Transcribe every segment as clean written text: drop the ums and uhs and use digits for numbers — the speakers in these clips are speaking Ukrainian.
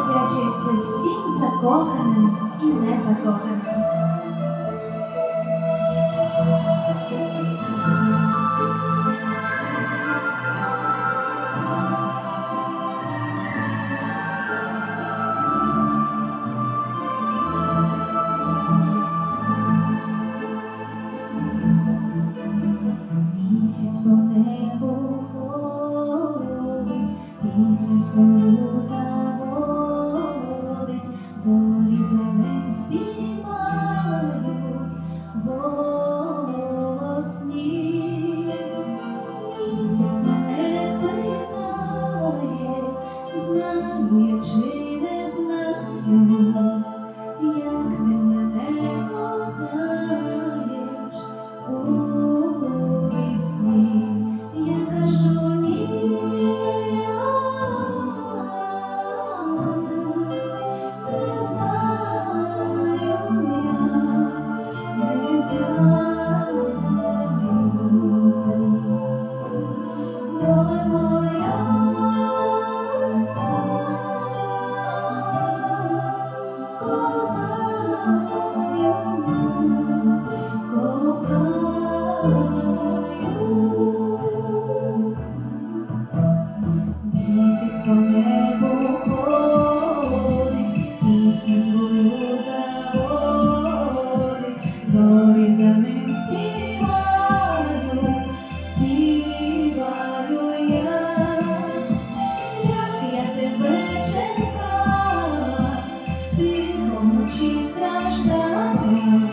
присвячується всім закоханим і незакоханим. Місяць по небу ходить, пісню свою заводить, зорі зелень співають голосні. Місяць мене питає, знаю я чи не знаю, як ти мене кохаєш у вісні. Я кажу ні, не знаю я, не знаю. Доле моя, місяць по небу ходить, пісню свою заводить, зорі за ним співають, співаю як я тебе чекала, тихо вночі страждала,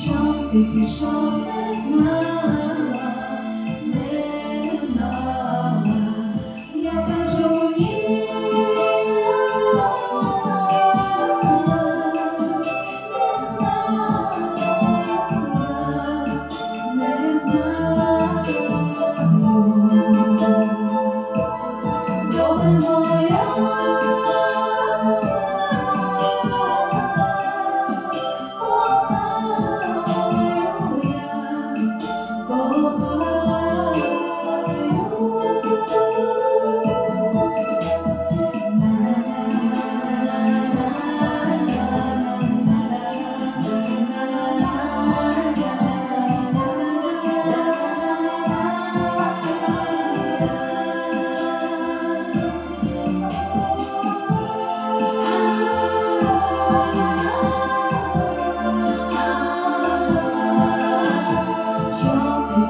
чом ти пішов, не знала, не знала. Я кажу ні, не знаю, доле моя,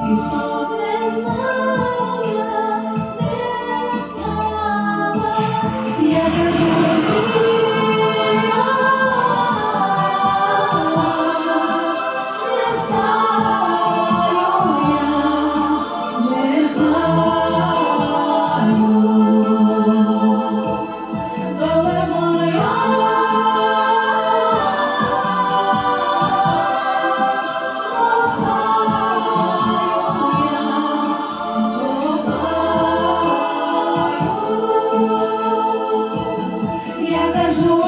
пішов, не знала, не знала. Я кажу ні, не знаю я, не знаю. Доле моя, я кажу